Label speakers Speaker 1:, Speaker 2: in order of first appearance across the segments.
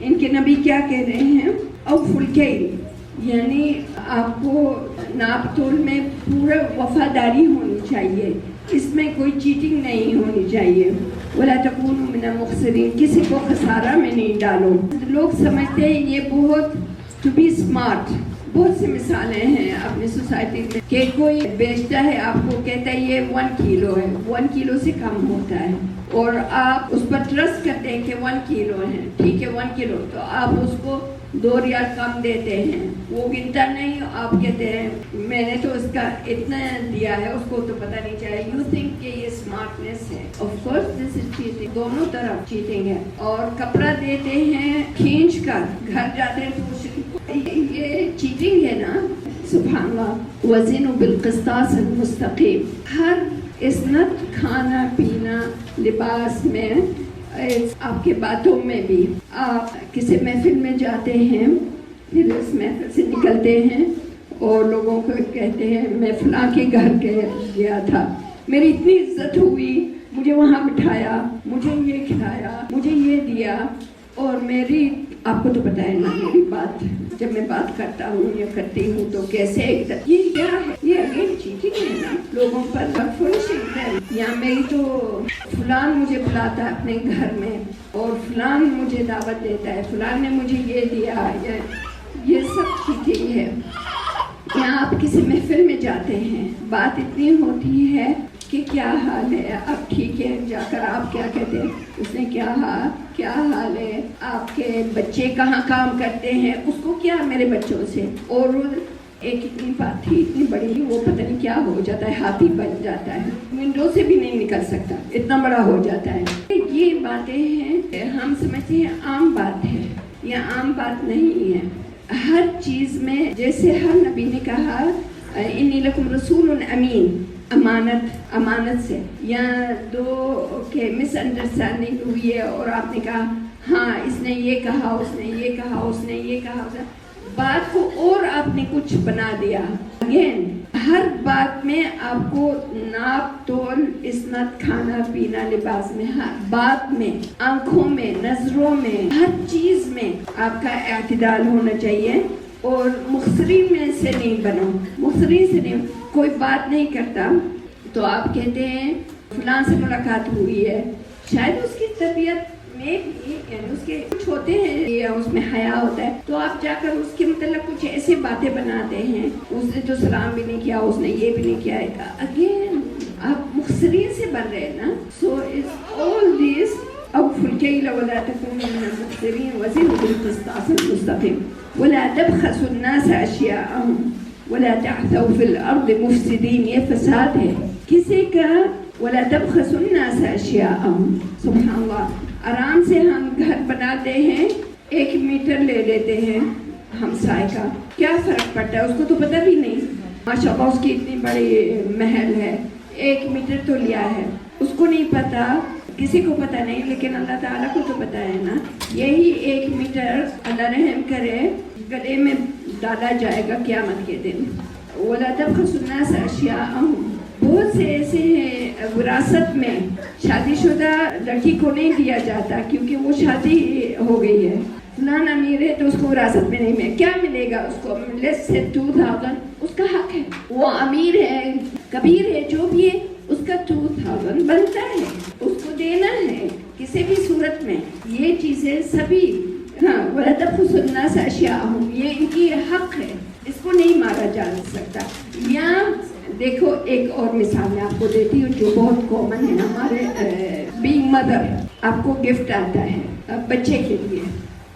Speaker 1: ان کے نبی کیا کہہ رہے ہیں؟ اوفوا الکیل، یعنی آپ کو ناپ تول میں پورا وفاداری ہونی چاہیے، اس میں کوئی چیٹنگ نہیں ہونی چاہیے. ولا تکونوا من المخسرین، کسی کو خسارہ میں نہیں ڈالو. لوگ سمجھتے ہیں یہ بہت ٹو بی اسمارٹ. بہت سی مثالیں ہیں اپنی سوسائٹی میں کہ کوئی بیچتا ہے، آپ کو کہتا ہے یہ 1 کلو ہے، 1 کلو سے کم ہوتا ہے، اور آپ اس پر ٹرسٹ کرتے ہیں کہ 1 کلو ہے، ٹھیک ہے 1 کلو، تو آپ اس کو 2 ریال کم دیتے ہیں. وہ گنتا نہیں، آپ کہتے ہیں میں نے تو اس کا اتنا دیا ہے، اس کو تو پتہ نہیں چاہیے. یو تھنک کہ یہ اسمارٹنیس ہے. Of course this is cheating, دونوں طرف چیٹنگ ہے. اور کپڑا دیتے ہیں کھینچ کر، گھر جاتے ہیں تو یہ چیٹنگ ہے نا. سبحان اللہ. وزنوا بالقسطاس المستقیم. ہر اسنت، کھانا پینا، لباس میں، آپ کے باتوں میں بھی. آپ کسی محفل میں جاتے ہیں، پھر اس محفل سے نکلتے ہیں اور لوگوں کو کہتے ہیں میں فلاں کے گھر گیا تھا، میری اتنی عزت ہوئی، مجھے وہاں بٹھایا، مجھے یہ کھلایا، مجھے یہ دیا، اور میری، آپ کو تو پتہ ہے نا میری بات جب میں بات کرتا ہوں یا کرتی ہوں تو کیسے، یہ کیا ہے؟ یہ اگین چیٹنگ ہے نا لوگوں پر. یا میری تو فلان مجھے بلاتا ہے اپنے گھر میں، اور فلان مجھے دعوت دیتا ہے، فلان نے مجھے یہ دیا، یہ سب چیٹنگ ہے. یا آپ کسی محفل میں جاتے ہیں، بات اتنی ہوتی ہے کہ کیا حال ہے، اب ٹھیک ہے، جا کر آپ کیا کہتے ہیں، اس نے کیا حال ہے، آپ کے بچے کہاں کام کرتے ہیں، اس کو کیا میرے بچوں سے. اور ایک اتنی بات تھی اتنی بڑی، وہ پتہ نہیں کیا ہو جاتا ہے، ہاتھی بن جاتا ہے، ونڈو سے بھی نہیں نکل سکتا، اتنا بڑا ہو جاتا ہے. یہ باتیں ہیں، ہم سمجھتے ہیں عام بات ہے، یہ عام بات نہیں ہے. ہر چیز میں، جیسے ہر نبی نے کہا انی لکم رسول امین، امانت سے. یا دو کہ مس انڈرسٹینڈنگ ہوئی ہے اور آپ نے کہا ہاں اس نے یہ کہا، اس نے یہ کہا، اس نے یہ کہا، بات کو اور آپ نے کچھ بنا دیا. اگین ہر بات میں آپ کو ناپ تول، اسنت، کھانا پینا، لباس میں، ہر بات میں، آنکھوں میں، نظروں میں، ہر چیز میں آپ کا اعتدال ہونا چاہیے. اور مخسرین میں سے نہیں بنو. مخسرین سے نہیں، کوئی بات نہیں کرتا تو آپ کہتے ہیں فلاں سے ملاقات ہوئی ہے، شاید اس کی طبیعت میں بھی، یعنی اس کے کچھ ہوتے ہیں یا اس میں حیا ہوتا ہے، تو آپ جا کر اس کے متعلق کچھ ایسی باتیں بناتے ہیں، اس نے تو سلام بھی نہیں کیا، اس نے یہ بھی نہیں کیا. اگین آپ مخسرین سے بن رہے ہیں نا. سو از آل دیس اوفوا الکیل ولا تکونوا من المخسرین وزنوا بالقسطاس المستقیم ولا تبخسوا الناس اشیاءهم ولا تعثوا فی الارض مفسدین. یہ فساد ہے کسی کا. ولا تبخسوا الناس اشیاءهم. سبحان اللہ. آرام سے ہم گھر بناتے ہیں، 1 میٹر لے لیتے ہیں ہمسائے کا، کیا فرق پڑتا ہے، اس کو تو پتہ بھی نہیں. ماشاء اللہ اس کی اتنی بڑی محل ہے، 1 میٹر تو لیا ہے، اس کو نہیں پتا، کسی کو پتہ نہیں، لیکن اللہ تعالیٰ کو تو پتہ ہے نا. یہی 1 میٹر اللہ رحم کرے گلے میں ڈالا جائے گا قیامت کے دن. ولا تبخسوا الناس اشیاءهم. بہت سے ایسے ہیں وراثت میں شادی شدہ لڑکی کو نہیں دیا جاتا کیونکہ وہ شادی ہو گئی ہے. فلان امیر ہے تو اس کو وراثت میں نہیں ملے. کیا ملے گا اس کو؟ Let's say 2000. اس کا حق ہے، وہ امیر ہے، کبیر ہے، جو بھی ہے، اس کا 2000 بنتا ہے، اس کو دینا ہے کسی بھی صورت میں. یہ چیزیں سبھی، ہاں ولا تبخسوا الناس اشیاءهم، یہ ان کی حق ہے، اس کو نہیں مارا جا سکتا. یا دیکھو ایک اور مثال میں آپ کو دیتی ہوں جو بہت کامن ہے ہمارے بینگ مدر. آپ کو گفٹ آتا ہے بچے کے لیے،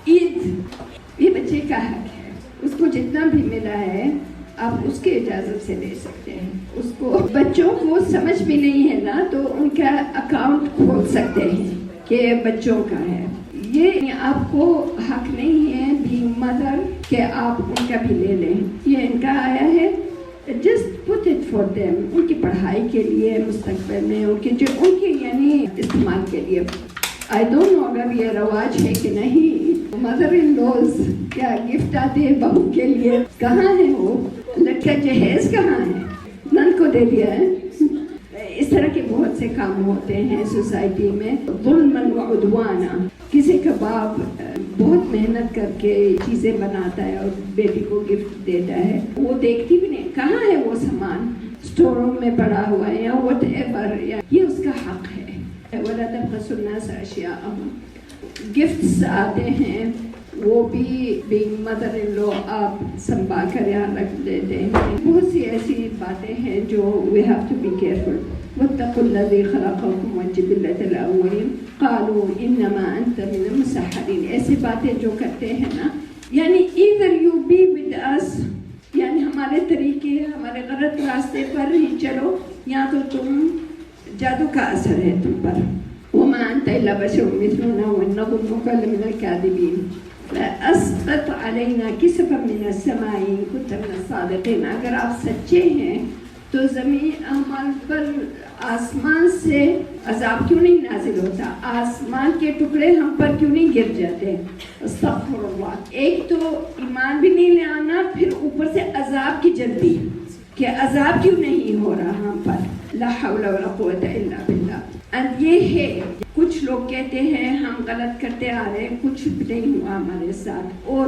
Speaker 1: عید، یہ بچے کا حق ہے، اس کو جتنا بھی ملا ہے آپ اس کی اجازت سے لے سکتے ہیں. اس کو، بچوں کو سمجھ بھی نہیں ہے نا تو ان کا اکاؤنٹ کھول سکتے ہیں کہ بچوں کا ہے. یہ آپ کو حق نہیں ہے بینگ مدر کہ آپ ان کا بھی لے لیں. یہ ان کا آیا ہے، just put it for them, ان کی پڑھائی کے لیے، مستقبل میں ان کے یعنی استعمال کے لیے. آئی ڈونٹ نو اگر یہ رواج ہے کہ نہیں. مدر ان لوز کیا گفٹ آتے ہیں بہو کے لیے، کہاں ہے وہ لڑکا جہیز، کہاں ہے، نن کو دے دیا ہے. اس طرح کے بہت سے کام ہوتے ہیں سوسائٹی میں. ظلم و عدوان. کسی کا باپ بہت محنت کر کے چیزیں بناتا ہے اور بیٹی کو گفٹ دیتا ہے، وہ دیکھتی بھی نہیں کہاں ہے وہ سامان، اسٹوروں میں پڑا ہوا ہے یا واٹ ایور، یہ اس کا حق ہے۔ وَلَا تَبْخَسُوا النَّاسَ أَشْيَاءَهُمْ۔ گفٹس آتے ہیں وہ بھی بینگ مدر ان لو آپ سنبھال کر یہاں رکھ دیتے ہیں۔ بہت سی ایسی باتیں ہیں جو we have to be careful. واتقوا الذی خلقکم وجبلۃ الاولین قالوا انما انت من المسحرین۔ ایسی باتیں جو کرتے ہیں نا، یعنی either you be with us، یعنی ہمارے طریقے ہمارے غلط راستے پر ہی چلو، یا تو تم جادو کا اثر ہے تم پر۔ وما انت الا بشر مثلنا ونظنک لمن الکاذبین۔ اسقط علینا کسفا من السماء ان کنت من الصادقین۔ اگر آپ سچے ہیں تو زمین ہمارے پر آسمان سے عذاب کیوں نہیں نازل ہوتا، آسمان کے ٹکڑے ہم پر کیوں نہیں گر جاتے۔ استغفر اللہ۔ ایک تو ایمان بھی نہیں لے آنا، پھر اوپر سے عذاب کی جلدی کہ عذاب کیوں نہیں ہو رہا ہم پر۔ لا حول ولا قوت الا باللہ۔ یہ ہے کچھ لوگ کہتے ہیں ہم غلط کرتے آ رہے ہیں، کچھ بھی نہیں ہوا ہمارے ساتھ۔ اور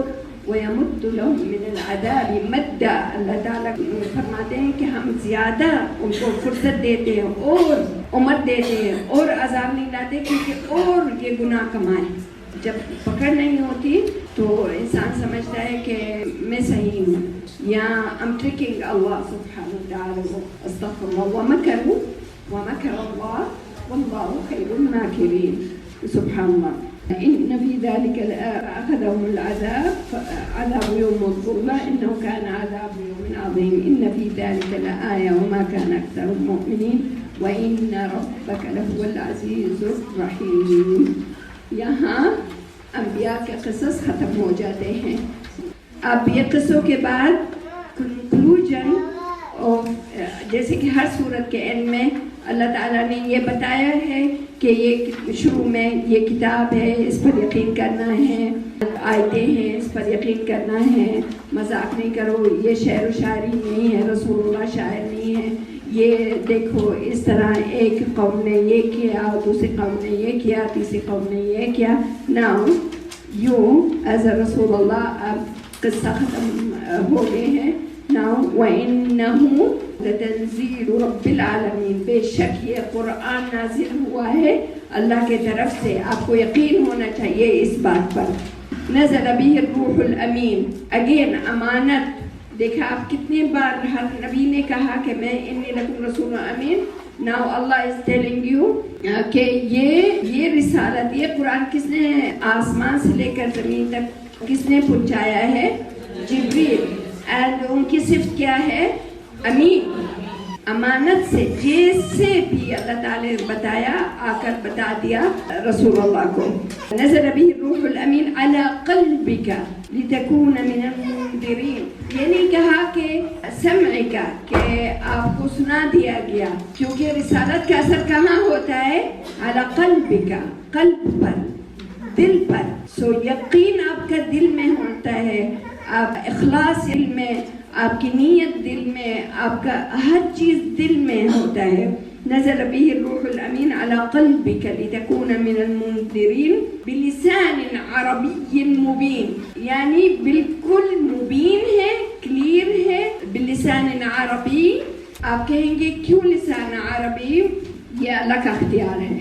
Speaker 1: وَيَمُدُّ لَهُم مِّنَ الْعَذَابِ مَدًّا، اللہ تعالیٰ فرماتے ہیں کہ ہم زیادہ ان کو فرصت دیتے ہیں اور عمر دیتے ہیں اور عذاب نہیں لاتے، کیونکہ اور یہ گناہ کمائیں۔ جب پکڑ نہیں ہوتی تو انسان سمجھتا ہے کہ میں صحیح ہوں یا I'm tricking Allah سبحانہ وتعالی۔ استغفر اللہ۔ وَمَكَرُوا وَمَكَرَ اللَّهُ وَاللَّهُ خَيْرُ الْمَاكِرِينَ۔ سبحان اللہ۔ إن في ذلك أخذهم العذاب عذاب يوم الظلة إنه كان عذاب يوم عظيم إن في ذلك لآية وما كان أكثرهم مؤمنين وإن ربك لهو العزيز الرحيم۔ یہاں انبیاء کے قصص ختم ہو جاتے ہیں۔ اب یہ قصوں کے بعد کنکلوژن، جیسے کہ ہر سورت کے اینڈ میں اللہ تعالیٰ نے یہ بتایا ہے کہ یہ شروع میں یہ کتاب ہے، اس پر یقین کرنا ہے، آیتیں ہیں اس پر یقین کرنا ہے، مذاق نہیں کرو، یہ شعر و شاعری نہیں ہے، رسول اللہ شاعر نہیں ہے، یہ دیکھو اس طرح ایک قوم نے یہ کیا، دوسری قوم نے یہ کیا، تیسری قوم نے یہ کیا۔ ناؤ یو ایز اے رسول اللہ اب قصہ ختم ہو گئے ہیں۔ ناؤ وَإِنَّهُ لَتَنزِيلُ رَبِّ الْعَالَمِينَ۔ بے شک یہ قرآن نازل ہوا ہے اللہ کے طرف سے، آپ کو یقین ہونا چاہیے اس بات پر۔ نزل به الروح الامین۔ اگین امانت، دیکھا آپ کتنے بار ہر نبی نے کہا کہ میں انی لکم رسول امین۔ ناؤ اللہ از ٹیلنگ یو کہ یہ رسالت، یہ قرآن کس نے آسمان سے لے کر زمین تک کس نے پہنچایا ہے؟ جبریل۔ اینڈ ان کی صفت کیا ہے؟ امین، امانت سے، جیسے بھی اللہ تعالی نے بتایا آ کر بتا دیا رسول اللہ کو۔ نزل به الروح الامین علی قلبک لتکون من المنذرین۔ یہ نہیں کہا کہ سمع کا، کہ آپ کو سنا دیا گیا، کیونکہ رسالت کا اثر کہاں ہوتا ہے؟ علی قلبک، قلب پر، دل پر۔ سو یقین آپ کا دل میں ہوتا ہے، آپ اخلاص دل میں، آپ کی نیت دل میں، آپ کا ہر چیز دل میں ہوتا ہے۔ نزل به الروح الامین علی قلبک لتکون من المنذرین بلسان عربی مبین، یعنی بالکل مبین ہے، کلیئر ہے، بلسان عربی۔ آپ کہیں گے کیوں لسان عربی؟ یہ اللہ کا اختیار ہے،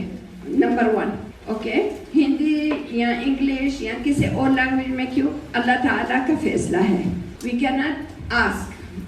Speaker 1: نمبر 1۔ اوکے، ہندی یا انگلش یا کسی اور لینگویج میں کیوں؟ اللہ تعالیٰ کا فیصلہ ہے۔ We cannot ask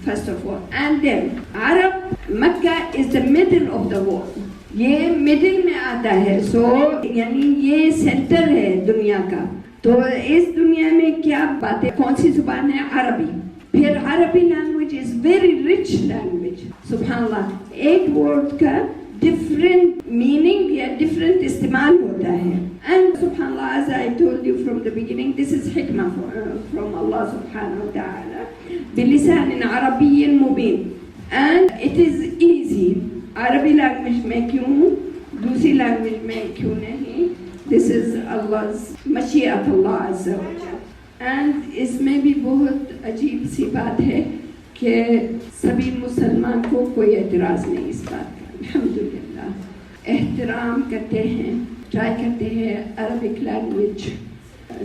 Speaker 1: first of all, and then Arab, Mecca is the middle of the world، یہ middle میں آتا ہے، سو یعنی یہ سینٹر ہے دنیا کا۔ تو اس دنیا میں کیا باتیں، کون سی زبان ہے؟ عربی۔ پھر عربی language is very rich language, سبحان اللہ۔ ایک ورڈ کا ڈفرنٹ میننگ یا ڈفرنٹ استعمال ہوتا ہے۔ And subhanallah, as I told you from the beginning, this is hikmah from Allah subhanahu wa ta'ala. بِلِسَانٍ عَرَبِيٍّ مُبِينٍ. And it is easy. عربی لینگویج میں کیوں، دوسری لینگویج میں کیوں نہیں؟ This is Allah's مشیت اللہ عز و جل۔ And اس میں بھی بہت عجیب سی بات ہے کہ سبھی مسلمان کو کوئی اعتراض نہیں اس بات کا، الحمدللہ احترام کرتے ہیں، ٹرائی کرتے ہیں عربک لینگویج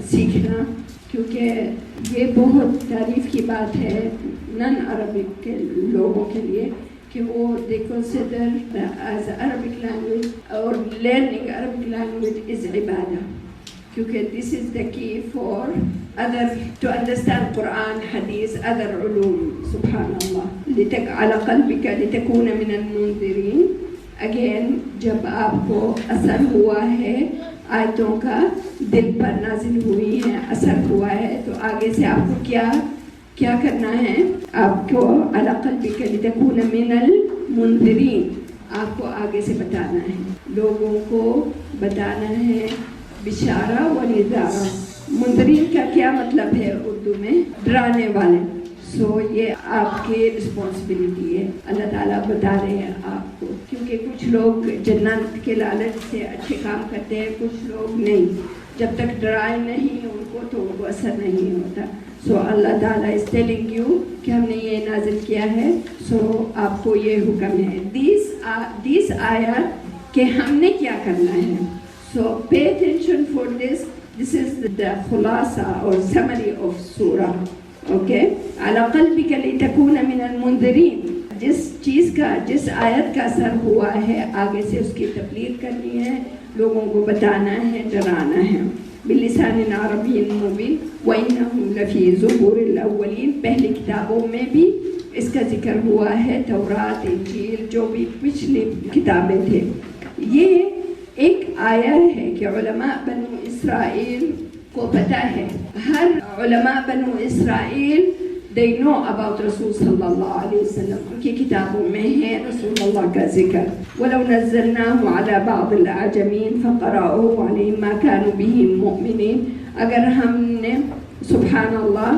Speaker 1: سیکھنا۔ کیونکہ یہ بہت تعریف کی بات ہے نن عربک کے لوگوں کے لیے کہ وہ they consider as Arabic language or learning Arabic language is Ubadah. کیونکہ this is the key for other to understand Quran, Hadith, other علوم. سبحان اللہ. على قلبك لتكون من المنذرين. Again جب آپ کو اثر ہوا ہے آیتوں کا، دل پر نازل ہوئی ہے، اثر ہوا ہے، تو آگے سے آپ کو کیا کرنا ہے؟ آپ کو علی قلبک لتکون من المنذرین، آپ کو آگے سے بتانا ہے، لوگوں کو بتانا ہے بشارہ و نذارہ. منذرین کا کیا مطلب ہے اردو میں؟ ڈرانے والے. یہ آپ کی رسپانسبلٹی ہے. اللہ تعالیٰ بتا رہے ہیں آپ کو، کیونکہ کچھ لوگ جنت کے لالچ سے اچھے کام کرتے ہیں، کچھ لوگ نہیں. جب تک ڈرائے نہیں ان کو تو ان کو اثر نہیں ہوتا. اللہ تعالیٰ از ٹیلنگ یو کہ ہم نے یہ نازل کیا ہے، آپ کو یہ حکم ہے. دیس آیات کہ ہم نے کیا کرنا ہے. pay attention for this. This is the خلاصہ اور summary of surah. Okay. علی قلبک لتکون من المنذرین. جس آیت کا اثر ہوا ہے آگے سے اس کی تبلیغ کرنی ہے، لوگوں کو بتانا ہے، ڈرانا ہے. بلسان عربی مبین وَإِنَّهُ لَفِي زُبُرِ الْأَوَّلِينَ. پہلی کتابوں میں بھی اس کا ذکر ہوا ہے، تورات، انجیل، جو بھی پچھلی کتابیں تھے. یہ ایک آیا ہے کہ علماء بنو اسرائیل کو پتہ ہے. ہر علماء بنو اسرائیل they know about رسول صلی اللہ علیہ وسلم. ان کی کتابوں میں ہے رسول اللہ کا ذکر. وَلَوْ نَزَّلْنَاهُ عَلَى بَعْضِ الْأَعْجَمِينَ فَقَرَأُوهُ عَلَيْهِمْ مَا كَانُوا بِهِ مُؤْمِنِينَ. اگر ہم نے سبحان اللہ،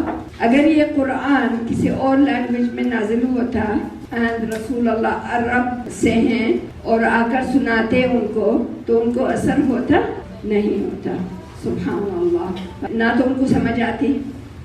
Speaker 1: اگر یہ قرآن کسی اور لینگویج میں نازل ہوتا and رسول اللہ عرب سے ہیں اور آ کر سناتے ان کو، تو ان کو اثر ہوتا نہیں ہوتا. سبحان اللہ. نہ تو ان کو سمجھ آتی،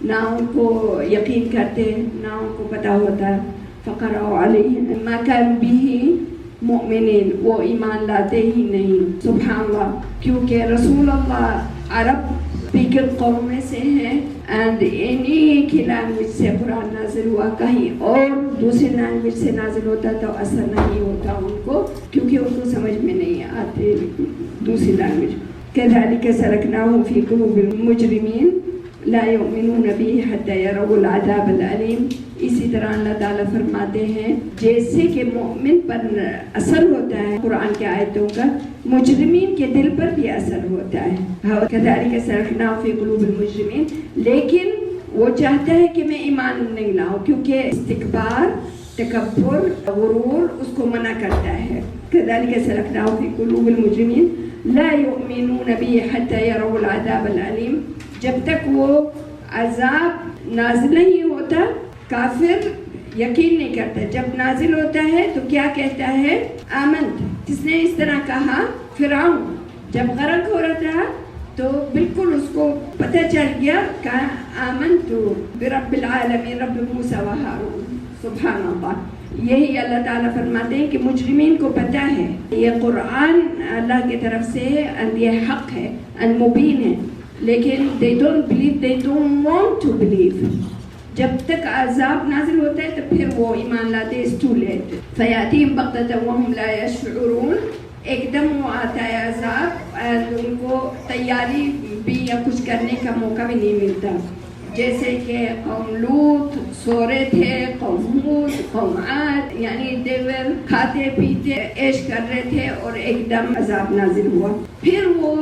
Speaker 1: نہ ان کو یقین کرتے، نہ ان کو پتہ ہوتا. فقرأوا علیہم ما كانوا به مؤمنین، وہ ایمان لاتے ہی نہیں. سبحان اللہ. کیونکہ رسول اللہ عرب اسپیکر قوم میں سے ہیں اینڈ انہی کی لینگویج سے قرآن نازل ہوا. کہیں اور دوسری لینگویج سے نازل ہوتا تو اثر نہیں ہوتا ان کو، کیونکہ ان کو سمجھ میں نہیں آتے دوسری لینگویج. كذلك سلكناه في قلوب المجرمين لا يؤمنون به حتى يروا العذاب الأليم. اسی طرح اللہ تعالیٰ فرماتے ہیں جیسے کہ مومن پر اثر ہوتا ہے قرآن کی آیتوں کا، مجرمین کے دل پر بھی اثر ہوتا ہے. كذلك سلكناه في قلوب المجرمين. لیکن وہ چاہتا ہے کہ میں ایمان نہیں لاؤں، کیونکہ استکبار، تکبر، غرور اس کو منع کرتا ہے. كذلك سلكناه في قلوب المجرمين لا يؤمنون به حتى يروا العذاب العليم. جب تک وہ عذاب نازل نہیں ہوتا کافر یقین نہیں کرتا. جب نازل ہوتا ہے تو کیا کہتا ہے؟ آمنت. جس نے اس طرح کہا فرعون جب غرق ہو رہا تھا تو بالکل اس کو پتہ چل گیا، کہا آمنت برب العالمین رب موسیٰ و ہارون. سبحان اللہ. یہی اللہ تعالیٰ فرماتے ہیں کہ مجرمین کو پتہ ہے یہ قرآن اللہ کی طرف سے یہ حق ہے، مبین ہے، لیکن they don't believe, they don't want to believe. جب تک عذاب نازل ہوتا ہے تو پھر وہ ایمان لاتے. it's too late. فَيَأْتِيهِمْ بَغْتَةً وَهُمْ لَا يَشْعُرُونَ. ایک دم وہ آتا ہے عذاب اور ان کو تیاری بھی یا کچھ کرنے کا موقع بھی نہیں ملتا. جیسے کہ قوم لوط سو رہے تھے، قوم ہود، قوم عاد، یعنی دیور کھاتے پیتے عیش کر رہے تھے اور ایک دم عذاب نازل ہوا. پھر وہ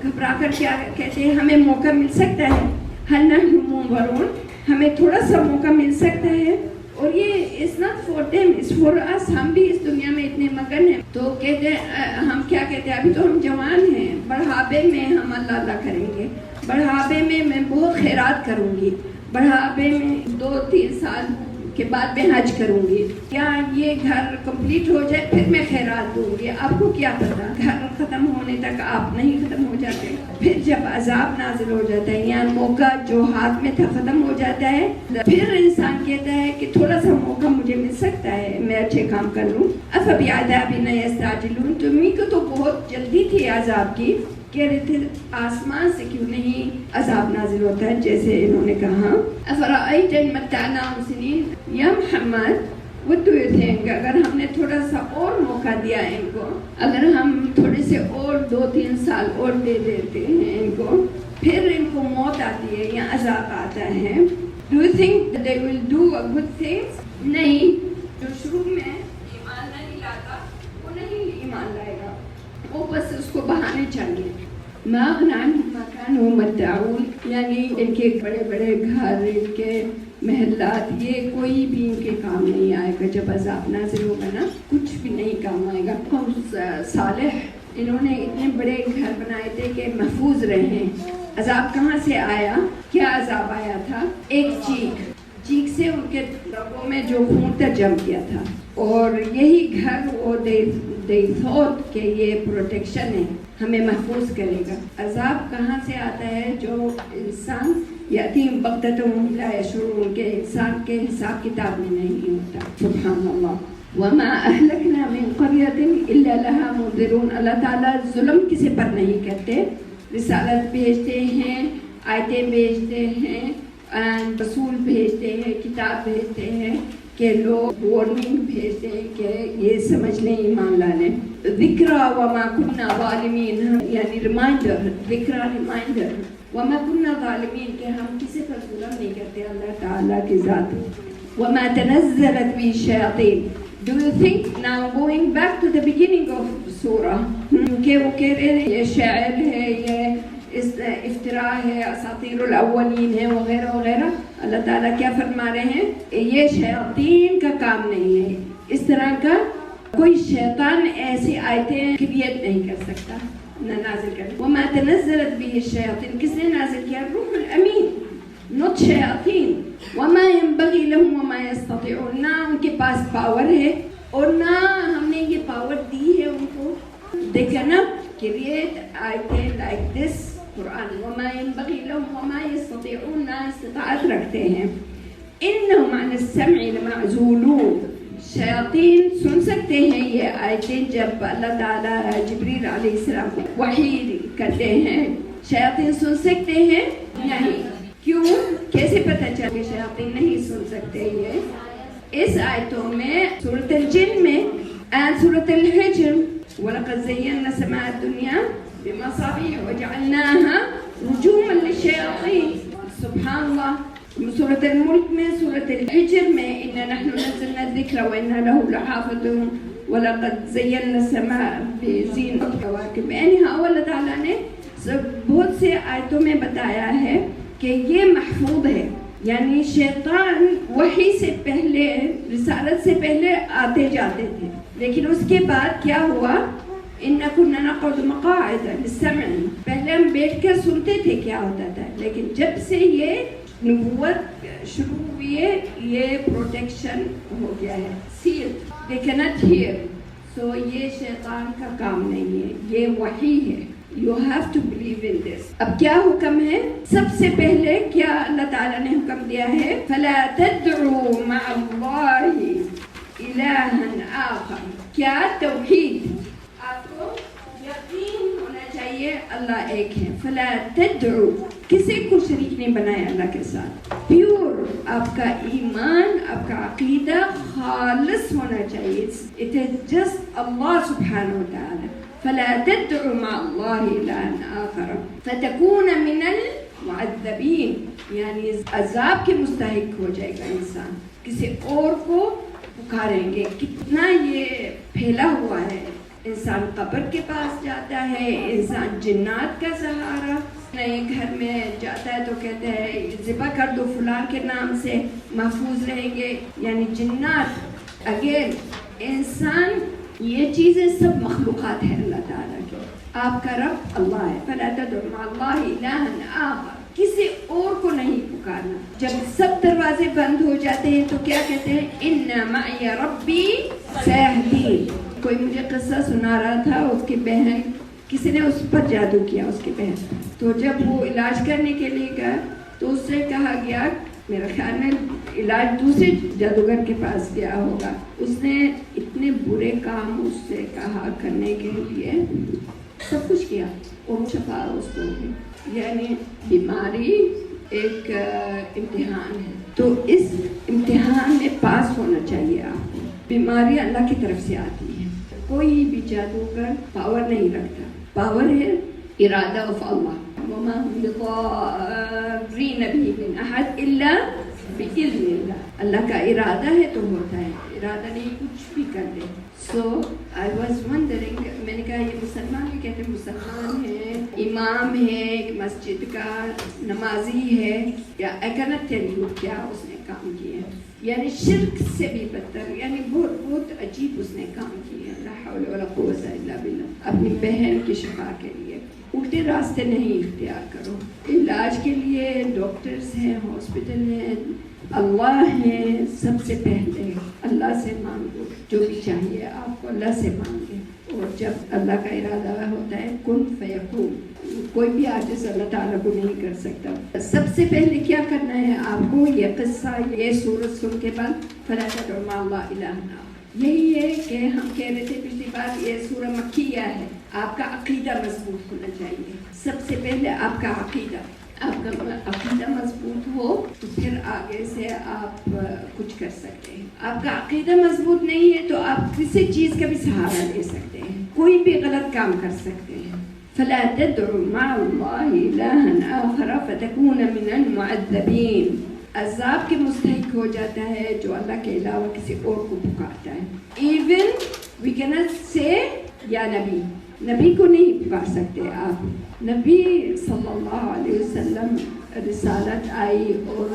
Speaker 1: گھبرا کر کیا کہتے ہیں؟ ہمیں موقع مل سکتا ہے، هل نحن منظرون، ہمیں تھوڑا سا موقع مل سکتا ہے. اور یہ it's not for them, it's for us. ہم بھی اس دنیا میں اتنے مگن ہیں تو کہتے ہیں، ہم کیا کہتے ہیں؟ ابھی تو ہم جوان ہیں، بڑھاپے میں ہم اللہ اللہ کریں گے، بڑھاپے میں بہت خیرات کروں گی، بڑھاپے میں 2-3 سال کے بعد میں حج کروں گی، یا یہ گھر کمپلیٹ ہو جائے پھر میں خیرات دوں گی. آپ کو کیا پتا گھر ختم ہونے تک آپ نہیں ختم ہو جاتے. پھر جب عذاب نازل ہو جاتا ہے یا موقع جو ہاتھ میں تھا ختم ہو جاتا ہے، پھر انسان کہتا ہے کہ تھوڑا سا موقع مجھے مل سکتا ہے، میں اچھے کام کر لوں. افبعذابنا یستعجلون. تمہیں کو تو بہت جلدی تھی عذاب کی، کہہ رہے تھے آسمان سے کیوں نہیں عذاب نازل ہوتا ہے جیسے انہوں نے کہا. افرأیت ان متعناہم سنین، یا محمد what do you think اگر ہم نے تھوڑا سا اور موقع دیا ان کو، اگر ہم تھوڑے سے اور 2-3 سال اور دے دیتے ہیں ان کو، پھر ان کو موت آتی ہے یا عذاب آتا ہے، do you think that they will do a good things؟ نہیں، جو شروع میں ایمان نہیں لاتا وہ نہیں ایمان لائے گا، وہ بس اس کو بہانے چاہیے. ما اغنی عنہم ما کانوا یمتعون، یعنی ان کے بڑے بڑے گھر، ان کے محلات، یہ کوئی بھی ان کے کام نہیں آئے گا. جب عذاب نازل ہوگا نا، کچھ بھی نہیں کام آئے گا. قوم صالح انہوں نے اتنے بڑے گھر بنائے تھے کہ محفوظ رہیں. عذاب کہاں سے آیا؟ کیا عذاب آیا تھا؟ ایک چیخ سے ان کے رگوں میں جو خون تھا جم گیا تھا، اور یہی گھر وہ they thought کہ یہ پروٹیکشن ہے، ہمیں محفوظ کرے گا. عذاب کہاں سے آتا ہے؟ جو انسان یتیم بغتۃ وهم لا یشعرون، کے انسان کے حساب کتاب میں نہیں ہوتا. سبحان اللہ. وما اہلکنا من قریۃ الا لها منذرون، اللہ تعالیٰ ظلم کسی پر نہیں کرتے. رسالت بھیجتے ہیں، آیتیں بھیجتے ہیں، رسول بھیجتے ہیں، کتاب بھیجتے ہیں کہ لوگ وارننگ بھیجتے ہیں کہ یہ سمجھ لیں، ایمان لا لیں. ذکرا وما کنا ظالمین، یعنی ریمائنڈر، ذکرا ریمائنڈر. وما کنا ظالمین، کہ ہم کسی پر ظلم نہیں کرتے، اللہ تعالیٰ کی ذات. وما تنزلت به الشیاطین. Do you think now going back to the beginning of surah کہ وہ کہہ رہے ہیں یہ شاعر ہے، یہ افطراء ہے، اساطیر الاولین ہے، وغیرہ وغیرہ. اللہ تعالیٰ کیا فرما رہے ہیں؟ یہ شیاطین کا کام نہیں ہے. اس طرح کا کوئی شیطان ایسی آیتیں کریٹ نہیں کر سکتا، نہ نازل کر. وما تنزلت به الشیاطین، کس نے نازل کیا؟ روح الامین، not شیاطین. وما ينبغي لهم وما يستطيعون، نہ ان کے پاس پاور ہے اور نہ ہم نے یہ پاور دی ہے ان کو. They cannot create آیتیں like this قرآن. وما ينبغي لهم وما يستطيعون، نہ استطاعت رکھتے ہیں. انہم عن السمع لمعزولون، شیاطین سن سکتے ہیں یہ آیتیں جب اللہ تعالیٰ جبریل علیہ السلام کو وحی کرتے ہیں. شیاطین سن سکتے ہیں؟ نہیں. کیوں؟ کیسے پتہ چلا کہ شیاطین نہیں سن سکتے؟ یہ اس آیتوں میں سورۃ الجن میں سورۃ الحجر وَلَقَدْ زَيَّنَّا السَّمَاءَ الدُّنْيَا بِمَصَابِيحَ وَجَعَلْنَاهَا رُجُومًا لِلشَّيَاطِينِ. سبحان اللہ. سورۃ الملک میں، سورۃ الحجر میں إِنَّا نَحْنُ نَزَّلْنَا الذِّكْرَ وَإِنَّا لَهُ لَحَافِظُونَ وَلَقَدْ زَيَّنَّا السَّمَاءَ بِزِينَةٍ الْكَوَاكِبِ. اللہ تعالیٰ نے بہت سے آیتوں میں بتایا ہے کہ یہ محفوظ ہے. یعنی شیطان وحی سے پہلے، رسالت سے پہلے آتے جاتے تھے، لیکن اس کے بعد کیا ہوا؟ إِنَّا كُنَّا نَقْعُدُ مَقَاعِدَ لِلسَّمْعِ، پہلے ہم بیٹھ کر سنتے تھے کیا ہوتا تھا. لیکن جب سے یہ نبوت شروع ہوئی ہے، یہ پروٹیکشن ہو گیا ہے، cell. They cannot hear. So یہ شیطان کا کام نہیں ہے، یہ وحی ہے. You have to believe in this. اب کیا حکم ہے؟ سب سے پہلے کیا اللہ تعالیٰ نے حکم دیا ہے؟ فَلَا تَدْعُوا مَعَ اللَّهِ إِلَٰهًا آخَرَ. کیا؟ توحید. آپ کو یقین ہونا چاہیے اللہ ایک ہے. فَلَا تَدْعُوا، کسی کو شریک نہیں بنایا اللہ کے ساتھ. پیور آپ کا ایمان، آپ کا عقیدہ خالص ہونا چاہیے. It is just Allah سبحانہ وتعالی. فلا تدعوا مع الله إلها آخر فتكون من المعذبين، یعنی عذاب کے مستحق ہو جائے گا انسان. کسی اور کو پکاریں گے. کتنا یہ پھیلا ہوا ہے. انسان قبر کے پاس جاتا ہے، انسان جنات کا سہارا، نئے گھر میں جاتا ہے تو کہتے ہیں ذبح کر دو فلاں کے نام سے محفوظ رہیں گے. یعنی جنات، اگین انسان، یہ چیزیں سب مخلوقات ہیں اللہ تعالیٰ کی. آپ کا رب اللہ ہے. فلا تدعوا مع اللہ الہا آخر، کسی اور کو نہیں پکارنا. جب سب دروازے بند ہو جاتے ہیں تو کیا کہتے ہیں؟ ان معی ربی سیہدین. کوئی مجھے قصہ سنا رہا تھا، اس کی بہن، کسی نے اس پر جادو کیا اس کی بہن. تو جب وہ علاج کرنے کے لیے گیا تو اس سے کہا گیا، میرا خیال میں علاج دوسرے جادوگر کے پاس گیا ہوگا، اس نے اتنے برے کام اس سے کہا کرنے کے لیے سب کچھ کیا اور شفا اس کو ہوئی. یعنی بیماری ایک امتحان ہے, تو اس امتحان میں پاس ہونا چاہیے آپ کو. بیماری اللہ کی طرف سے آتی ہے, کوئی بھی جادوگر پاور نہیں رکھتا, پاور ہے ارادہ آف اللہ. وما هم بضارین به من احد الا باذن اللہ. اللہ کا ارادہ ہے تو ہوتا ہے, ارادہ نہیں کچھ بھی کر دے. سو آئی واز ونڈرنگ, میں نے کہا یہ مسلمان بھی کہتے ہیں مسلمان ہے, امام ہے, ایک مسجد کا نمازی ہے, یا I cannot tell you کیا اس نے کام کیے, یعنی شرک سے بھی بدتر, یعنی بہت بہت عجیب اس نے کام کیے. لا حول ولا قوت الا باللہ. اپنی بہن کی شفا کے لیے الٹے راستے نہیں اختیار کرو. علاج کے لیے ڈاکٹرز ہیں, ہاسپٹل ہیں, اللہ ہے. سب سے پہلے اللہ سے مانگو, جو بھی چاہیے آپ کو اللہ سے مانگے, اور جب اللہ کا ارادہ ہوتا ہے کن فیکون, کوئی بھی عاجز اللہ تعالیٰ کو نہیں کر سکتا. سب سے پہلے کیا کرنا ہے آپ کو, یہ قصہ, یہ سورت سن کے بعد فلا تدعوا مع اللہ الہا آخر. یہی ہے کہ ہم کہہ رہے تھے پچھلی بار, یہ سورہ مکیہ ہے. آپ کا عقیدہ مضبوط ہونا چاہیے. سب سے پہلے آپ کا عقیدہ, آپ کا عقیدہ مضبوط ہو تو پھر آگے سے آپ کچھ کر سکتے ہیں. آپ کا عقیدہ مضبوط نہیں ہے تو آپ کسی چیز کا بھی سہارا لے سکتے ہیں, کوئی بھی غلط کام کر سکتے ہیں. فلا تدعوا مع اللہ الہا آخر فتکون من المعذبین. عذاب کے مستحق ہو جاتا ہے جو اللہ کے علاوہ کسی اور کو پکارتا ہے. ایون وی کینٹ سے یا نبی, نبی کو نہیں پکار سکتے آپ. نبی صلی اللہ علیہ وسلم رسالت آئی اور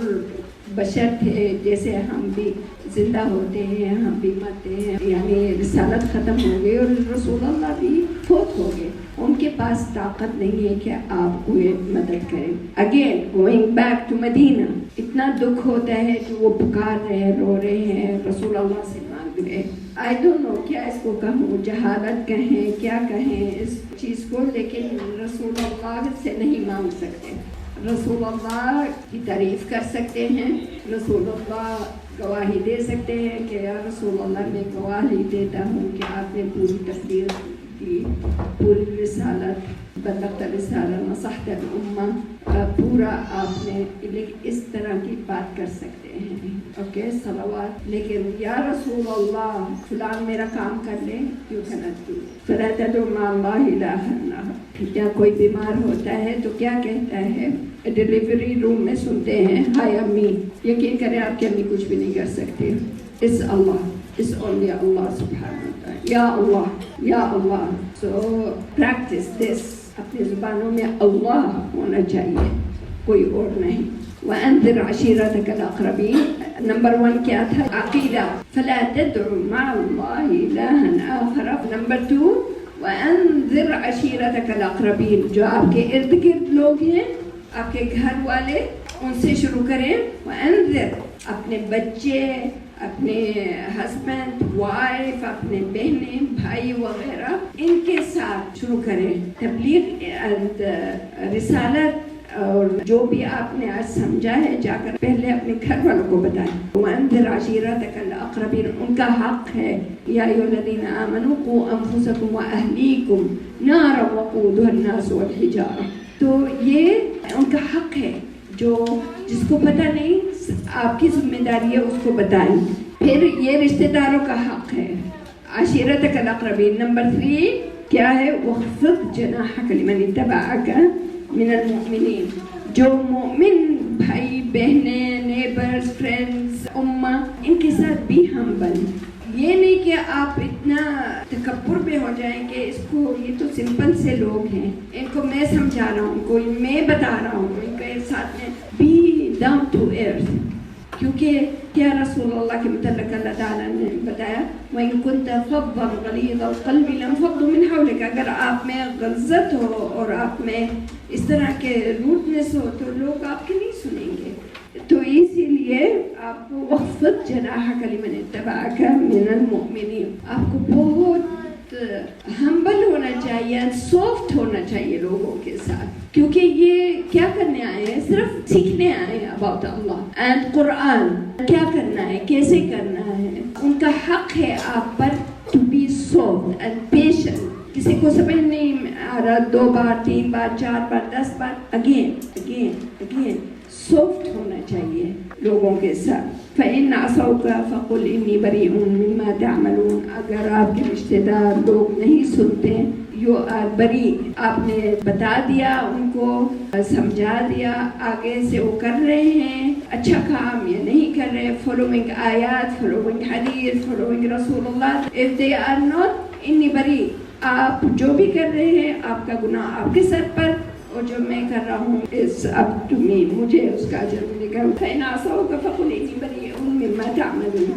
Speaker 1: بشر تھے جیسے ہم بھی, زندہ ہوتے ہیں, ہم بھی مرتے ہیں, یعنی رسالت ختم ہو گئی اور رسول اللہ بھی فوت ہو گئے. ان کے پاس طاقت نہیں ہے کہ آپ کو مدد کریں. اگین گوئنگ بیک ٹو مدینہ, اتنا دکھ ہوتا ہے کہ وہ پکار رہے ہیں, رو رہے ہیں, رسول اللہ سے مانگ رہے ہیں. آئی ڈونٹ نو کیا اس کو کہوں, جہالت کہیں کیا کہیں اس چیز کو, لیکن رسول اللہ سے نہیں مانگ سکتے. رسول اللہ کی تعریف کر سکتے ہیں, رسول اللہ گواہی دے سکتے ہیں کہ یا رسول اللہ میں گواہی دیتا ہوں کہ آپ نے پوری تبلیغ کی, پوری رسالت, بلغت رسالہ نصحت الامہ, پورا آپ نے, اس طرح کی بات کر سکتے ہیں. اوکے صلوات. لیکن یا رسول اللہ فلان میرا کام کر لے, کیوں کنت کی. فلا تدعوا مع اللہ الہا آخر. کیا کوئی بیمار ہوتا ہے تو کیا کہتا ہے, ڈیلیوری روم میں سنتے ہیں ہائے امی, یقین کریں آپ کی امی کچھ بھی نہیں کر سکتے. اس اللہ, اس اونلی اللہ سبحانہ وتعالی, یا اللہ یا اللہ. سو پریکٹس دس, اپنی زبانوں میں اللہ ہونا چاہیے, کوئی اور نہیں. وَأَنذِرْ عَشِيرَتَكَ الْأَقْرَبِينَ. نمبر 1 کیا تھا, عقیدہ. فَلَا تَدْعُوا مَعَ اللَّهِ إِلَٰهًا آخَرَ. نمبر 2 وَأَنذِرْ عَشِيرَتَكَ الْأَقْرَبِينَ. جو آپ کے ارد گرد لوگ ہیں, آپ کے گھر والے, ان سے شروع کریں. وَأَنذِرْ, اپنے بچے, اپنے ہسبینڈ, وائف, اپنے بہنیں, بھائی وغیرہ, ان کے ساتھ شروع کریں تبلیغ اینڈ رسالت. اور جو بھی آپ نے آج سمجھا ہے جا کر پہلے اپنے گھر والوں کو بتائیں. وَأَنذِرْ عَشِيرَتَكَ الْأَقْرَبِينَ. ان کا حق ہے. یا أَيُّهَا الَّذِينَ آمَنُوا قُوا أَنفُسَكُمْ وَأَهْلِيكُمْ نَارًا وَقُودُهَا النَّاسُ وَالْحِجَارَةُ. تو یہ ان کا حق ہے, جو جس کو پتہ نہیں آپ کی ذمہ داری ہے اس کو بتائیں. پھر یہ رشتہ داروں کا حق ہے. عشیرتک الأقربین. نمبر 3 کیا ہے, وَخْفِضْ جَنَاحَكَ لِمَنِ اتَّبَعَكَ من المؤمنین. جو مومن بھائی بہنیں, نیبرز, فرینڈز, امہ, ان کے ساتھ بھی ہم بن. یہ نہیں کہ آپ اتنا تکبر میں ہو جائیں کہ اس کو, یہ تو سمپل سے لوگ ہیں, ان کو میں سمجھا رہا ہوں, کوئی میں بتا رہا ہوں, ان کے ساتھ میں بی ڈاؤن ٹو ارتھ. کیونکہ کیا رسول اللہ کے متعلق اللہ تعالیٰ نے بتایا وَإِن كُنْتَ فَظًّا غَلِيظَ الْقَلْبِ لَانفَضُّوا مِنْ حَوْلِكَ. اگر آپ میں غلظت ہو اور آپ میں اس طرح کے روٹنس ہو تو لوگ آپ کی نہیں سنیں گے. تو اسی لیے آپ کو وَخْفِضْ جَنَاحَكَ لِمَنِ اتَّبَعَكَ مِنَ الْمُؤْمِنِينَ. آپ کو بہت ہمبل ہونا چاہیے, سافٹ ہونا چاہیے لوگوں کے ساتھ, کیونکہ یہ کیا کرنے آئے ہیں, صرف سیکھنے آئے ہیں اباؤٹ اللہ اینڈ قرآن, کیا کرنا ہے, کیسے کرنا ہے. ان کا حق ہے آپ پر to be soft and patient. کسی کو سمجھ نہیں آ دوبارہ 2 بار 3 بار 4 بار 10 بار اگین سافٹ ہونا چاہیے لوگوں کے ساتھ. فَإِنْ عَصَوْكَ فَقُلْ إِنِّي بَرِيءٌ مِّمَّا تَعْمَلُونَ. اگر آپ کے رشتہ دار لوگ نہیں سنتے یو آر بری، آپ نے بتا دیا ان کو، سمجھا دیا، آگے سے وہ کر رہے ہیں اچھا کام یا نہیں کر رہے، فالوئنگ آیات، فالوئنگ حدیث، فالوئنگ رسول اللہ. اف دے آر ناٹ انی بری، آپ جو بھی کر رہے ہیں آپ کا گناہ آپ کے سر پر، اور جو میں کر رہا ہوں از اپ ٹو می، مجھے اس کا اجر ملے گا. فَإِنْ عَصَوْكَ فَقُلْ إِنِّي بَرِيءٌ مِّمَّا تَعْمَلُونَ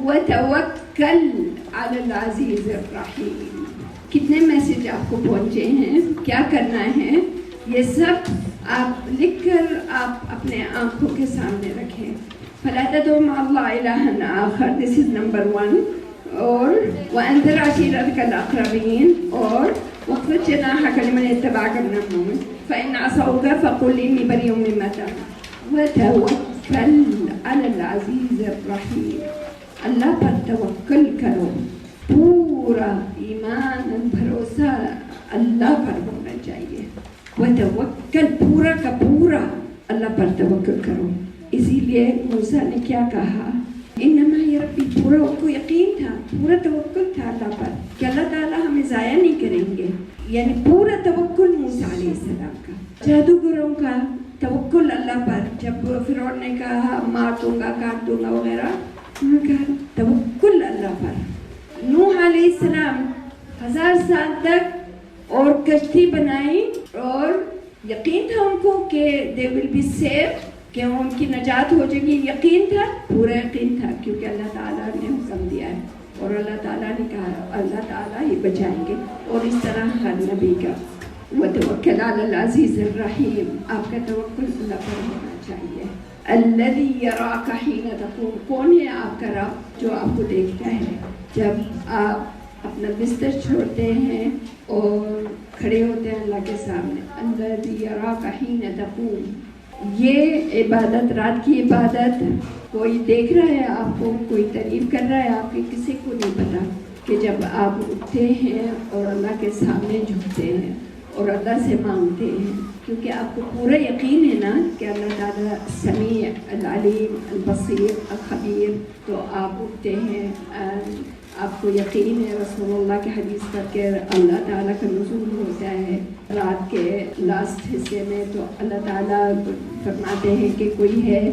Speaker 1: وَتَوَكَّلْ عَلَى الْعَزِيزِ الرَّحِيمِ. کتنے میسج آپ کو پہنچے ہیں، کیا کرنا ہے، یہ سب آپ لکھ کر آپ اپنے آنکھوں کے سامنے رکھیں. فَلَا تَدْعُوا مَعَ اللَّهِ إِلَٰهًا آخَرَ. This is number 1. اور وَأَنذِرْ عَشِيرَتَكَ الْأَقْرَبِينَ. اور وَاخْفِضْ جَنَاحَكَ لِمَنِ اتَّبَعَكَ مِنَ الْمُؤْمِنِينَ. فَإِنْ عَصَوْكَ فَقُلْ إِنِّي بَرِيءٌ مِّمَّا تَعْمَلُونَ وَتَوَكَّلْ عَلَى الْعَزِيزِ الرَّحِيمِ. اللہ پر توکل کرو، پورا ایمان بھروسہ اللہ پر ہونا چاہیے. وتوکل، پورا کا پورا اللہ پر توکل کرو. اسی لیے موسیٰ نے کیا کہا، انما یہ ربی، پورا ان کو یقین تھا، پورا توکل تھا اللہ پر کہ اللہ تعالیٰ ہمیں ضائع نہیں کریں گے. یعنی پورا توکل موسیٰ علیہ السلام کا. جادوگروں کا توکل اللہ پر، جب فرعون نے کہا مار دوں گا کاٹ دوں گا وغیرہ، انہوں نے کہا توکل اللہ پر. نوح علیہ السلام 1000 سال تک اور کشتی بنائی اور یقین تھا ان کو کہ they will be safe، کہ ان کی نجات ہو جائے گی. یقین تھا، پورا یقین تھا، کیونکہ اللہ تعالیٰ نے حکم دیا ہے اور اللہ تعالیٰ نے کہا اللہ تعالیٰ ہی بچائیں گے. اور اس طرح ہر نبی کا وتوکل علی العزیز الرحیم، آپ کا توکل اللہ پر ہونا چاہیے. الذی یراک حین تقوم، کون ہے آپ کا رب؟ جو آپ کو دیکھتا ہے جب آپ اپنا بستر چھوڑتے ہیں اور کھڑے ہوتے ہیں اللہ کے سامنے. الذی یراک حین تقوم. یہ عبادت، رات کی عبادت، کوئی دیکھ رہا ہے آپ کو، کوئی تعریف کر رہا ہے آپ کی، کسی کو نہیں پتا کہ جب آپ اٹھتے ہیں اور اللہ کے سامنے جھکتے ہیں اور اللہ سے مانگتے ہیں، کیونکہ آپ کو پورا یقین ہے نا کہ اللہ تعالیٰ سمیع، العلیم، البصیر، الخبیر. تو آپ اٹھتے ہیں، آپ کو یقین ہے رسول اللہ کے حدیث پر کہ اللہ تعالیٰ کا نزول ہوتا ہے رات کے لاسٹ حصے میں. تو اللہ تعالیٰ فرماتے ہیں کہ کوئی ہے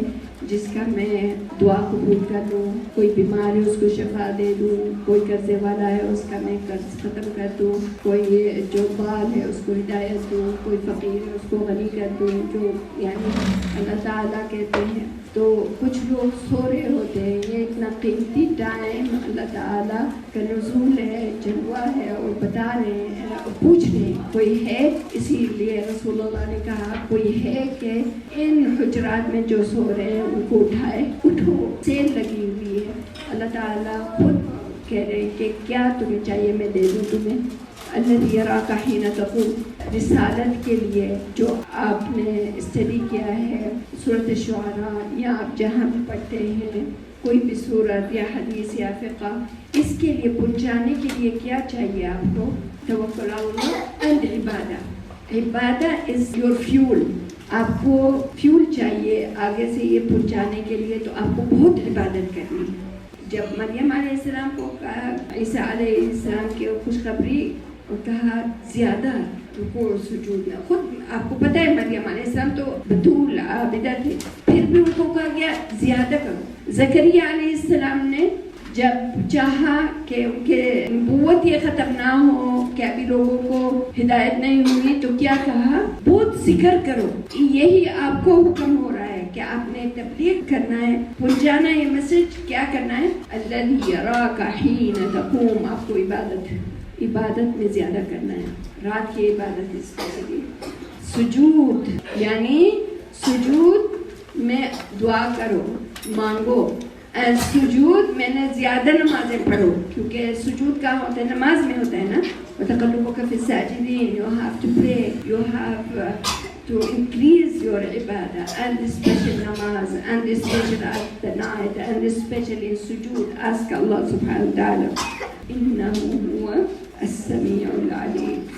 Speaker 1: جس کا میں دعا قبول کر دوں، کوئی بیمار ہے اس کو شفا دے دوں، کوئی قرضے والا ہے اس کا میں قرض ختم کر دوں، کوئی جو بال ہے اس کو ہدایت دوں، کوئی فقیر ہے اس کو غنی کر دوں. جو یعنی اللہ تعالیٰ کہتے ہیں. تو کچھ لوگ سو رہے ہوتے ہیں، یہ اتنا قیمتی ٹائم اللہ تعالیٰ کا نزول ہے، جلوہ ہے، اور بتا رہے ہیں اور پوچھ رہے ہیں کوئی ہے. اسی لیے رسول اللہ نے کہا کوئی ہے کہ ان حجرات میں جو سو رہے ہیں ان کو اٹھائے. اٹھو، سیل لگی ہوئی ہے. اللہ تعالیٰ خود کہہ رہے ہیں کہ کیا تمہیں چاہیے میں دے دوں تمہیں. الذی یراک حین تقوم. رسالت کے لیے جو آپ نے اسٹڈی کیا ہے سورۃ الشعراء، یا آپ جہاں بھی پڑھتے ہیں کوئی بھی سورت یا حدیث یا فقہ، اس کے لیے پہنچانے کے لیے کیا چاہیے آپ کو؟ توکل اللہ اینڈ عبادہ. عبادہ از یور فیول. آپ کو فیول چاہیے آگے سے یہ پہنچانے کے لیے، تو آپ کو بہت عبادت کرنی ہے. جب مریم علیہ السلام کو کہا عیسیٰ علیہ السلام کی خوشخبری اور کہا زیادہ رکوع اور سجود میں، خود آپ کو پتہ ہے مریم علیہ السلام تو بطول عابدہ تھے، پھر بھی ان کو کہا گیا زیادہ کرو. زکریا علیہ السلام نے جب چاہا کہ ان کے نبوت یہ ختم نہ ہو، کہ ابھی لوگوں کو ہدایت نہیں ہوئی، تو کیا کہا؟ بہت ذکر کرو. یہی آپ کو حکم ہو رہا ہے کہ آپ نے تبلیغ کرنا ہے، پہنچانا ہے یہ میسج. کیا کرنا ہے؟ الذی یراک حین تقوم. آپ کو عبادت میں زیادہ کرنا ہے. رات کی عبادت اسپیشلی سجود، یعنی سجود میں دعا کرو، مانگو. سجود میں نے زیادہ نمازیں پڑھو، کیونکہ سجود کا ہوتا ہے نماز میں ہوتا ہے نا. وتقلبک فی الساجدین. You have to pray, you have to increase your ibadah, and especially namaz, and especially at the night, and especially sujood. Ask Allah subhanahu wa ta'ala. إنه هو السميع العليم.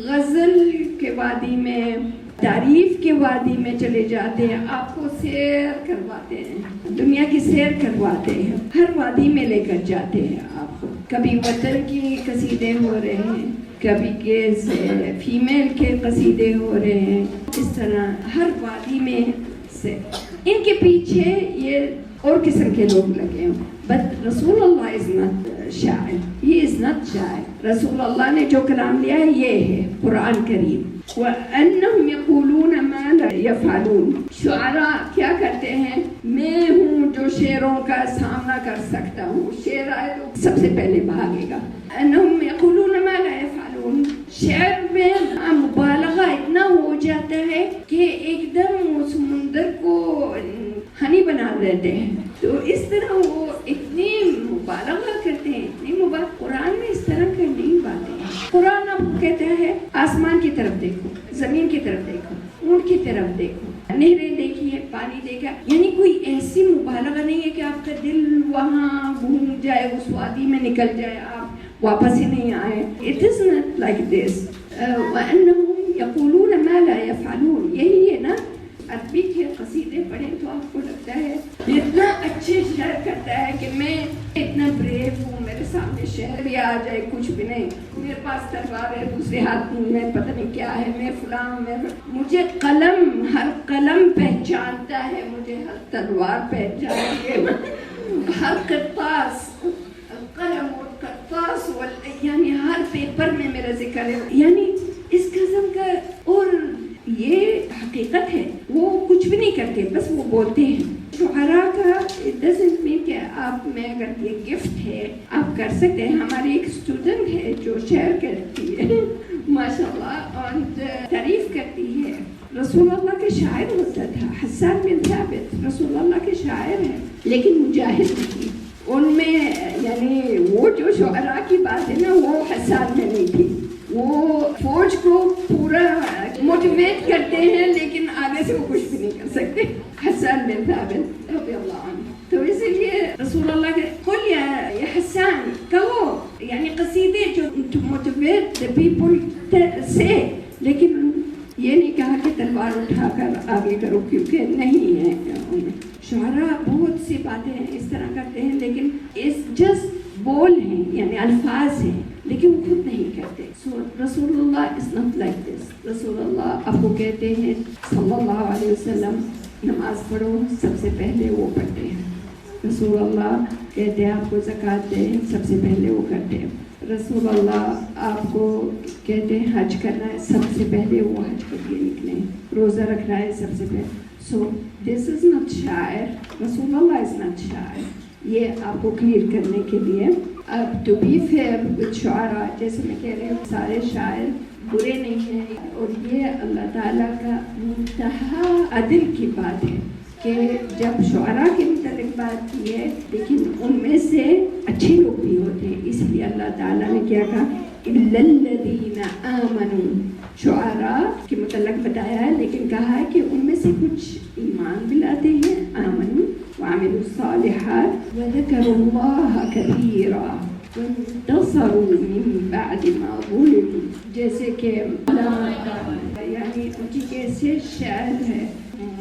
Speaker 1: غزل کے وادی میں، تعریف کے وادی میں چلے جاتے ہیں، آپ کو سیر کرواتے ہیں، دنیا کی سیر کرواتے ہیں، ہر وادی میں لے کر جاتے ہیں آپ کو. کبھی وطن کی قصیدے ہو رہے ہیں، کبھی فیمیل کے قصیدے ہو رہے ہیں، اس طرح ہر وادی میں سے ان کے پیچھے یہ اور قسم کے لوگ لگے ہیں. بٹ رسول اللہ از ناٹ شاعر، ہی از ناٹ شاعر. رسول اللہ نے جو کلام لیا ہے یہ ہے قرآن کریم. وَأَنَّهُمْ يَقُولُونَ مَا لَا يَفْعَلُونَ. شعراء کیا کرتے ہیں؟ میں ہوں جو شعروں کا سامنا کر سکتا ہوں. شعر آئے تو سب سے پہلے بھاگے گا. أَنَّهُمْ يَقُولُونَ مَا لَا يَفْعَلُونَ. شعر میں مبالغہ اتنا ہو جاتا ہے کہ ایک دم وہ سمندر کو ہنی بنا دیتے ہیں. تو اس طرح وہ اتنی مبالغہ کرتے ہیں، اتنی قرآن میں اس طرح کی نہیں باتیں. قرآن آپ کو کہتا ہے آسمان کی طرف دیکھو، زمین کی طرف دیکھو، اونٹ کی طرف دیکھو، نہریں دیکھیے، پانی دیکھا. یعنی کوئی ایسی مبالغہ نہیں ہے کہ آپ کا دل وہاں گھوم جائے، اس وادی میں نکل جائے، آپ واپس ہی نہیں آئے. It is not like this. وَأَنَّهُمْ يَقُولُونَ مَا لَا يَفْعَلُونَ. یہی ہے نا، عربی کے قصیدے پڑھیں تو آپ کو لگتا ہے اتنا اچھے شعر کرتا ہے کہ میں اتنا بریو ہوں، میرے سامنے شعر بھی آ جائے کچھ بھی نہیں، میرے پاس تلوار ہے، دوسرے ہاتھ میں پتہ نہیں کیا ہے، میں فلاں مجھے قلم، ہر قلم پہچانتا ہے، مجھے ہر تلوار پہچانتی ہے، ہر قرطاس، قلم اور قرطاس یعنی ہر پیپر میں میرا ذکر ہے. یعنی اس قسم کا، اور یہ حقیقت ہے. وہ کچھ بھی نہیں کرتے، بس وہ بولتے ہیں. شعراء کا it doesn't mean کہ آپ میں اگر یہ گفٹ ہے آپ کر سکتے ہیں. ہماری ایک اسٹوڈنٹ ہے جو شعر کرتی ہے ماشاءاللہ اور تعریف کرتی ہے. رسول اللہ کے شاعر ہوتا تھا، حسان بن ثابت رسول اللہ کے شاعر ہیں لیکن مجاہد نہیں. ان میں یعنی وہ جو شعراء کی بات ہے نا وہ حسان میں نہیں تھی. وہ فوج کو پورا موٹیویٹ کرتے ہیں لیکن آگے سے وہ کچھ بھی نہیں کر سکتے. حسان بن ثابت رضی اللہ عنہ. تو اسی لیے رسول اللہ کے قل یا حسان کہو، یعنی قصیدے جو موٹیویٹ the people سے، لیکن یہ نہیں کہا کہ تلوار اٹھا کر آگے کرو، کیونکہ نہیں ہے. شعراء بہت سی باتیں اس طرح کرتے ہیں لیکن it's just بول ہیں، یعنی الفاظ ہیں، لیکن وہ خود نہیں کرتے. رسول اللہ is not like this. رسول اللہ آپ کو کہتے ہیں صلی اللہ علیہ وسلم نماز پڑھو، سب سے پہلے وہ پڑھتے ہیں. رسول اللہ کہتے ہیں آپ کو زکوٰۃ دیں، سب سے پہلے وہ کرتے ہیں. رسول اللہ آپ کو کہتے ہیں حج کرنا ہے، سب سے پہلے وہ حج کر کے نکلیں. روزہ رکھنا ہے سب سے پہلے. سو دس از ناٹ شاعر. رسول اللہ از ناٹ شاعر. یہ آپ کو کلیئر کرنے کے لیے. اب ٹو بی فیئر وتھ شعراء، جیسے میں کہہ رہی ہوں سارے شاعر برے نہیں ہیں، اور یہ اللہ تعالیٰ کا منتہا عدل کی بات ہے کہ جب شعراء کے متعلق بات کی ہے لیکن ان میں سے اچھے لوگ بھی ہوتے ہیں. اس لیے اللہ تعالیٰ نے کیا کہا إِلَّا الَّذِينَ آمَنُوا. شعراء کے متعلق بتایا ہے لیکن کہا ہے کہ ان میں سے کچھ ایمان بھی لاتے ہیں، آمنوا وعملوا الصالحات وذكروا الله كثيرا وانتصروا من بعد ما ظلموا. جیسے کہ یعنی ان کی کیسے شاعر ہے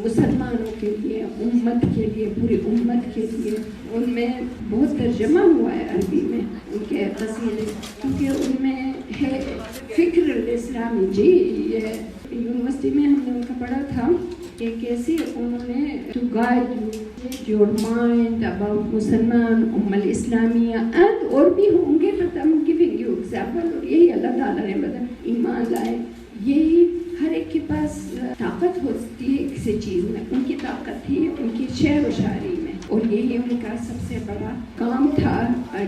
Speaker 1: مسلمانوں کے لیے، امت کے لیے، پوری امت کے لیے. ان میں بہت ترجمہ ہوا ہے عربی میں ان کے قصیدے، کیونکہ ان میں ہے فکر الاسلامی. جی یہ یونیورسٹی میں ہم نے ان کا پڑھا تھا کہ کیسے انہوں نے to guide your mind about مسلمان الاسلامیہ اینڈ، اور بھی ہوں گے بٹ ہم گیونگ یو ایگزامپل. اور یہی اللہ تعالیٰ نے بتایا ایمان لائے. یہی ہر ایک کے پاس طاقت ہوتی ہے کسی چیز میں. ان کی طاقت تھی ان کی شعر و شاعری میں، اور یہی ان کا سب سے بڑا کام تھا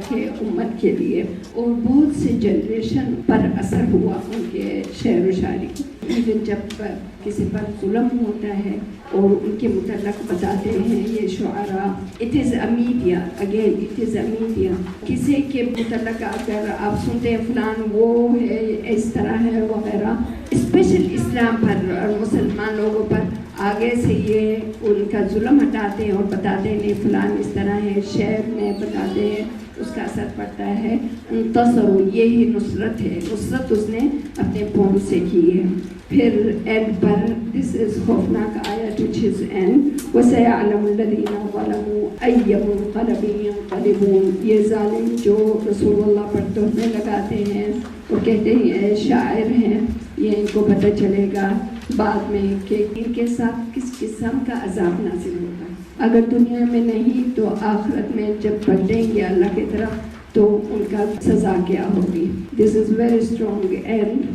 Speaker 1: کہ امت کے لیے. اور بہت سے جنریشن پر اثر ہوا ان کے شعر و شاعری. ایون جب کسی پر ظلم ہوتا ہے اور ان کے متعلق بتاتے ہیں یہ شعراء. It is a media, again it is a media. کسی کے متعلق اگر آپ سنتے ہیں فلان وہ ہے، اس طرح ہے وغیرہ، اسپیشل اسلام پر اور مسلمان لوگوں پر آگے سے یہ ان کا ظلم ہٹاتے ہیں اور بتاتے ہیں نہیں فلان اس طرح ہے، شعر میں بتاتے ہیں، اس کا اثر پڑتا ہے. انتصروا، یہی نصرت ہے، نصرت اس نے اپنے پاؤں سے کی ہے. پھر اینڈ پر دس از خوفناک آیت which is end. وَسَيَعْلَمُ الَّذِينَ ظَلَمُوا أَيَّ مُنقَلَبٍ يَنقَلِبُونَ. یہ ظالم جو رسول اللہ پر تہمتیں لگاتے ہیں اور کہتے ہیں شاعر ہیں، یہ ان کو پتہ چلے گا بعد میں کہ ان کے ساتھ کس قسم کا عذاب نازل ہوگا. اگر دنیا میں نہیں تو آخرت میں جب پلٹیں گے اللہ کی طرف تو ان کا سزا کیا ہوگی. دس از ویری اسٹرانگ اینڈ.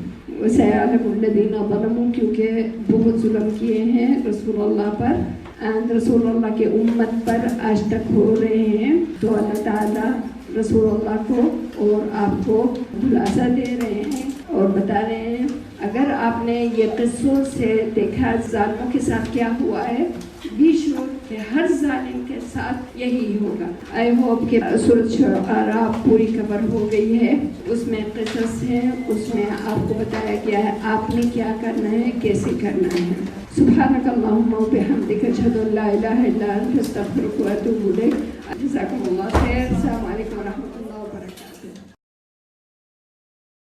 Speaker 1: وَسَيَعْلَمُ الَّذِينَ ظَلَمُوا، کیونکہ بہت ظلم کیے ہیں رسول اللہ پر اور رسول اللہ کے امت پر آج تک ہو رہے ہیں. تو اللہ تعالیٰ رسول اللہ کو اور آپ کو خلاصہ دے رہے ہیں اور بتا رہے ہیں اگر آپ نے یہ قصوں سے دیکھا ظالموں کے ساتھ کیا ہوا ہے، بی شور کہ ہر ظالم کے ساتھ یہی ہوگا. آئی ہوپ کہ سورۃ شعراء پوری کور ہو گئی ہے، اس میں قصص ہیں، اس میں آپ کو بتایا گیا ہے آپ نے کیا کرنا ہے، کیسے کرنا ہے. سبحانک اللہم و بحمدک، اشہد ان لا الہ الا انت، استغفرک و اتوب الیک. جزاکم اللہ.